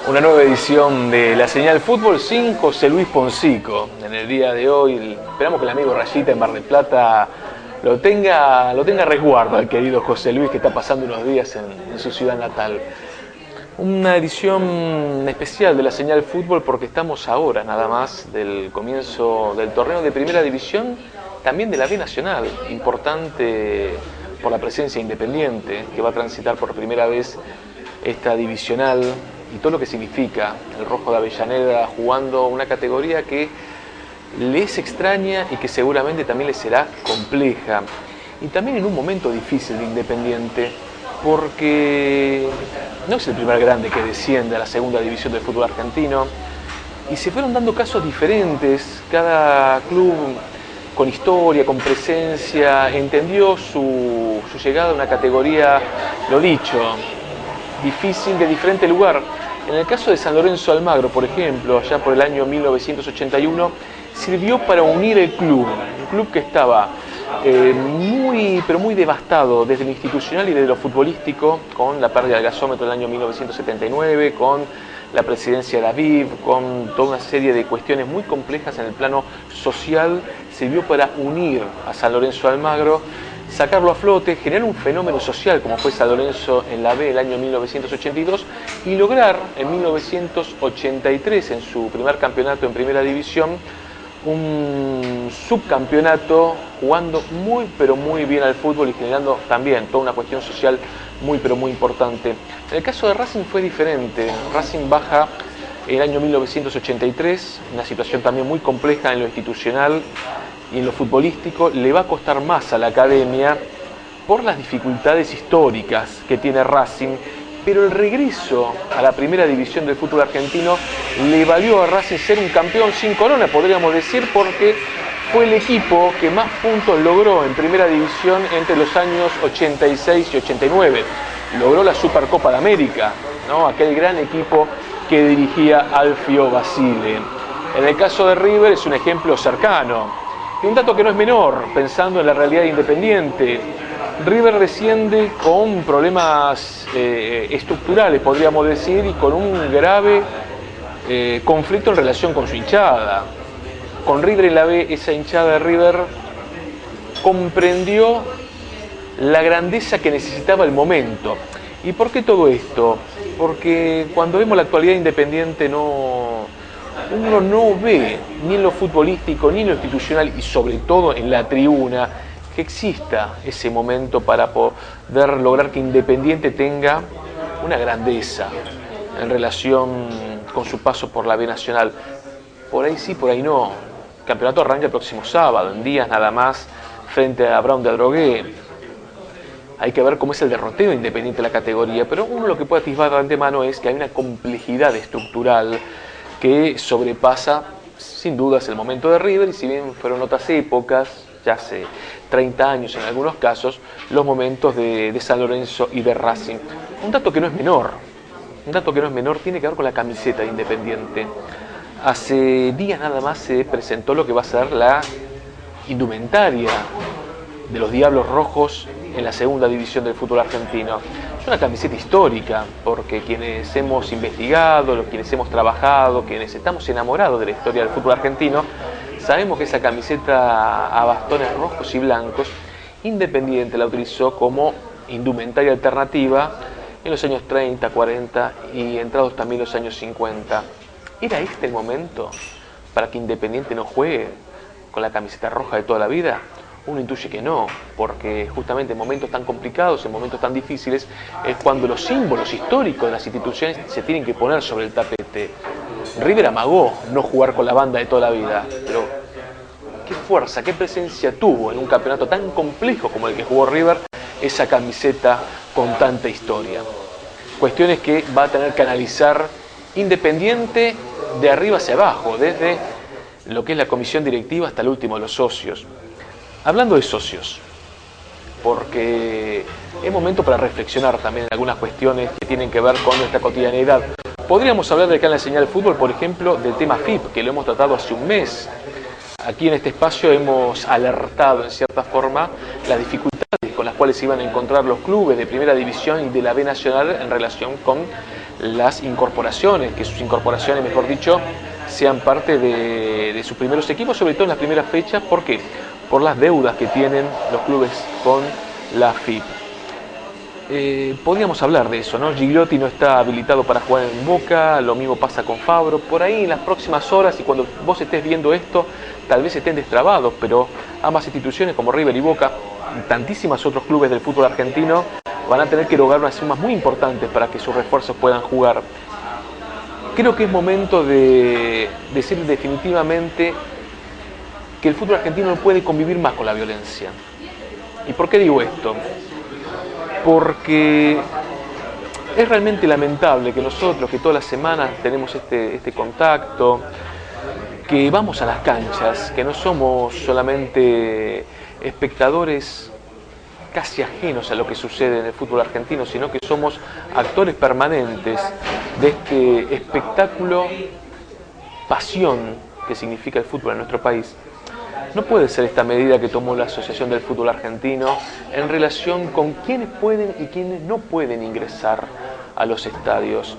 Una nueva edición de La Señal Fútbol sin José Luis Poncico. En el día de hoy esperamos que el amigo Rayita en Mar del Plata lo tenga a resguardo al querido José Luis, que está pasando unos días en su ciudad natal. Una edición especial de La Señal Fútbol porque estamos ahora nada más del comienzo del torneo de Primera División, también de la B Nacional, importante por la presencia independiente que va a transitar por primera vez esta divisional y todo lo que significa el Rojo de Avellaneda jugando una categoría que le es extraña y que seguramente también le será compleja. Y también en un momento difícil de Independiente, porque no es el primer grande que desciende a la segunda división del fútbol argentino, y se fueron dando casos diferentes. Cada club con historia, con presencia, entendió su llegada a una categoría, lo dicho, difícil, de diferente lugar. En el caso de San Lorenzo Almagro, por ejemplo, allá por el año 1981, sirvió para unir el club, un club que estaba muy devastado desde lo institucional y desde lo futbolístico, con la pérdida del gasómetro del año 1979, con la presidencia de Aviv, con toda una serie de cuestiones muy complejas en el plano social. Sirvió para unir a San Lorenzo Almagro, sacarlo a flote, generar un fenómeno social como fue San Lorenzo en la B el año 1982 y lograr en 1983, en su primer campeonato en Primera División, un subcampeonato, jugando muy bien al fútbol y generando también toda una cuestión social muy importante. En el caso de Racing fue diferente. Racing baja el año 1983, una situación también muy compleja en lo institucional y en lo futbolístico. Le va a costar más a la academia por las dificultades históricas que tiene Racing, pero el regreso a la primera división del fútbol argentino le valió a Racing ser un campeón sin corona, podríamos decir, porque fue el equipo que más puntos logró en primera división entre los años 86 y 89. Logró la Supercopa de América, ¿no? Aquel gran equipo que dirigía Alfio Basile. En el caso de River es un ejemplo cercano. Y un dato que no es menor, pensando en la realidad independiente. River desciende con problemas estructurales, podríamos decir, y con un grave conflicto en relación con su hinchada. Con River en la B, esa hinchada de River comprendió la grandeza que necesitaba el momento. ¿Y por qué todo esto? Porque cuando vemos la actualidad independiente uno no ve ni en lo futbolístico ni en lo institucional y sobre todo en la tribuna que exista ese momento para poder lograr que Independiente tenga una grandeza en relación con su paso por la B Nacional. Por ahí sí, por ahí no. El campeonato arranca el próximo sábado, en días nada más, frente a Brown de Adrogué. Hay que ver cómo es el derroteo Independiente de la categoría, pero uno lo que puede atisbar de antemano es que hay una complejidad estructural que sobrepasa sin dudas el momento de River, y si bien fueron otras épocas, ya hace 30 años en algunos casos, los momentos de San Lorenzo y de Racing. Un dato que no es menor tiene que ver con la camiseta de Independiente. Hace días nada más se presentó lo que va a ser la indumentaria de los Diablos Rojos en la segunda división del fútbol argentino. Es una camiseta histórica, porque quienes hemos investigado, quienes hemos trabajado, quienes estamos enamorados de la historia del fútbol argentino, sabemos que esa camiseta a bastones rojos y blancos, Independiente la utilizó como indumentaria alternativa en los años 30, 40 y entrados también los años 50. ¿Era este el momento para que Independiente no juegue con la camiseta roja de toda la vida? Uno intuye que no, porque justamente en momentos tan complicados, en momentos tan difíciles, es cuando los símbolos históricos de las instituciones se tienen que poner sobre el tapete. River amagó no jugar con la banda de toda la vida, pero qué fuerza, qué presencia tuvo en un campeonato tan complejo como el que jugó River esa camiseta con tanta historia. Cuestiones que va a tener que analizar Independiente de arriba hacia abajo, desde lo que es la comisión directiva hasta el último de los socios. Hablando de socios, porque es momento para reflexionar también en algunas cuestiones que tienen que ver con nuestra cotidianeidad. Podríamos hablar de acá en la Señal Fútbol, por ejemplo, del tema FIP, que lo hemos tratado hace un mes. Aquí en este espacio hemos alertado en cierta forma las dificultades con las cuales se iban a encontrar los clubes de Primera División y de la B Nacional en relación con las incorporaciones, que sus incorporaciones, mejor dicho, sean parte de sus primeros equipos, sobre todo en las primeras fechas. ¿Por qué? Por las deudas que tienen los clubes con la AFIP. Podríamos hablar de eso, ¿no? Gigliotti no está habilitado para jugar en Boca, lo mismo pasa con Fabro. Por ahí en las próximas horas, y cuando vos estés viendo esto, tal vez estén destrabados, pero ambas instituciones como River y Boca, y tantísimos otros clubes del fútbol argentino, van a tener que erogar unas sumas muy importantes para que sus refuerzos puedan jugar. Creo que es momento de decir definitivamente que el fútbol argentino no puede convivir más con la violencia. ¿Y por qué digo esto? Porque es realmente lamentable que nosotros, que todas las semanas tenemos este contacto, que vamos a las canchas, que no somos solamente espectadores casi ajenos a lo que sucede en el fútbol argentino, sino que somos actores permanentes de este espectáculo, pasión que significa el fútbol en nuestro país. No puede ser esta medida que tomó la Asociación del Fútbol Argentino en relación con quiénes pueden y quiénes no pueden ingresar a los estadios.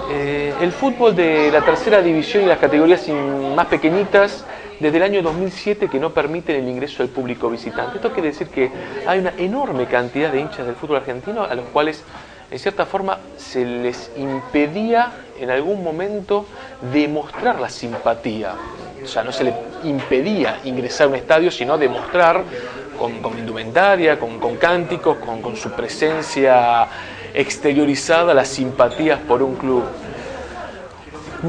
El fútbol de la tercera división y las categorías más pequeñitas desde el año 2007 que no permiten el ingreso del público visitante. Esto quiere decir que hay una enorme cantidad de hinchas del fútbol argentino a los cuales en cierta forma se les impedía en algún momento demostrar la simpatía. O sea, no se les impedía ingresar a un estadio, sino demostrar con indumentaria, con cánticos, con su presencia exteriorizada las simpatías por un club.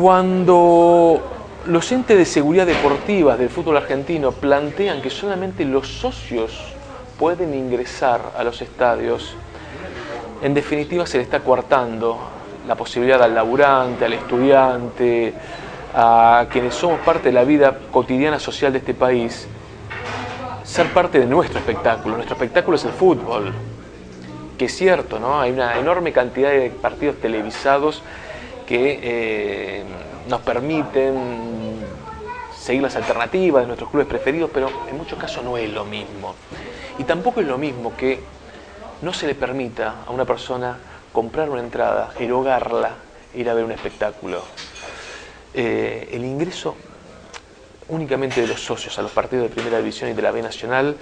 Cuando los entes de seguridad deportiva del fútbol argentino plantean que solamente los socios pueden ingresar a los estadios, en definitiva se le está coartando la posibilidad al laburante, al estudiante, a quienes somos parte de la vida cotidiana social de este país, ser parte de nuestro espectáculo. Nuestro espectáculo es el fútbol, que es cierto, ¿no? Hay una enorme cantidad de partidos televisados que nos permiten seguir las alternativas de nuestros clubes preferidos, pero en muchos casos no es lo mismo. Y tampoco es lo mismo que no se le permita a una persona comprar una entrada, erogarla, ir a ver un espectáculo. El ingreso únicamente de los socios a los partidos de Primera División y de la B Nacional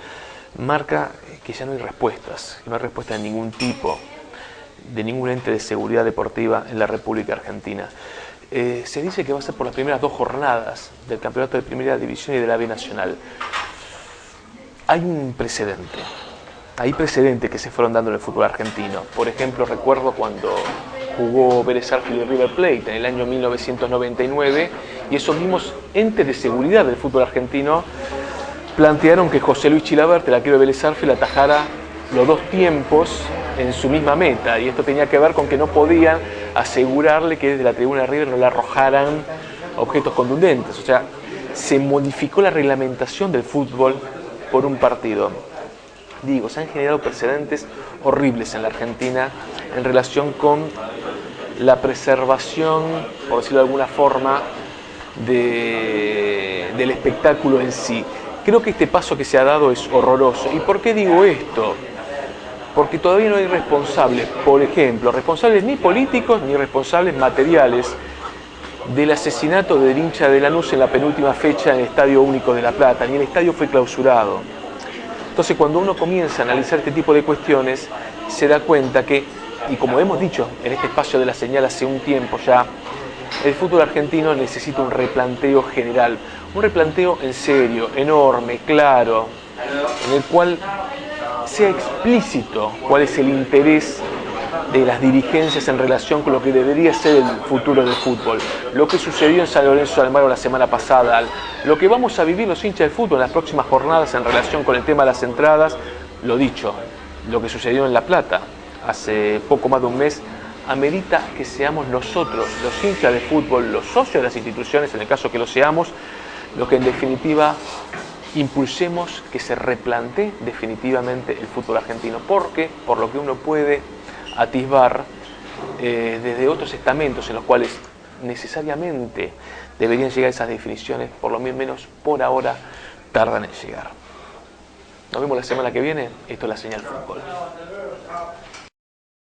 marca que ya no hay respuestas, que no hay respuestas de ningún tipo, de ningún ente de seguridad deportiva en la República Argentina. Se dice que va a ser por las primeras 2 jornadas del campeonato de Primera División y de la B Nacional. Hay un precedente. Hay precedentes que se fueron dando en el fútbol argentino. Por ejemplo, recuerdo cuando jugó Vélez Sarsfield y River Plate en el año 1999 y esos mismos entes de seguridad del fútbol argentino plantearon que José Luis Chilavert, el arquero de Vélez Sarsfield, atajara los 2 tiempos en su misma meta, y esto tenía que ver con que no podían asegurarle que desde la tribuna de River no le arrojaran objetos contundentes. O sea, se modificó la reglamentación del fútbol por un partido. Digo, se han generado precedentes horribles en la Argentina en relación con la preservación, por decirlo de alguna forma, del espectáculo en sí. Creo que este paso que se ha dado es horroroso. ¿Y por qué digo esto? Porque todavía no hay responsables, por ejemplo, responsables ni políticos ni responsables materiales del asesinato del hincha de Lanús en la penúltima fecha en el Estadio Único de La Plata. Ni el estadio fue clausurado. Entonces, cuando uno comienza a analizar este tipo de cuestiones, se da cuenta que, y como hemos dicho en este espacio de la señal hace un tiempo ya, el fútbol argentino necesita un replanteo general, un replanteo en serio, enorme, claro, en el cual sea explícito cuál es el interés de las dirigencias en relación con lo que debería ser el futuro del fútbol. Lo que sucedió en San Lorenzo de Almagro la semana pasada, lo que vamos a vivir los hinchas del fútbol en las próximas jornadas en relación con el tema de las entradas, lo dicho, lo que sucedió en La Plata hace poco más de un mes, amerita que seamos nosotros, los hinchas de fútbol, los socios de las instituciones, en el caso que lo seamos, los que en definitiva impulsemos que se replantee definitivamente el fútbol argentino, porque por lo que uno puede atisbar desde otros estamentos en los cuales necesariamente deberían llegar esas definiciones, por lo menos por ahora tardan en llegar. Nos vemos la semana que viene. Esto es La Señal Fútbol.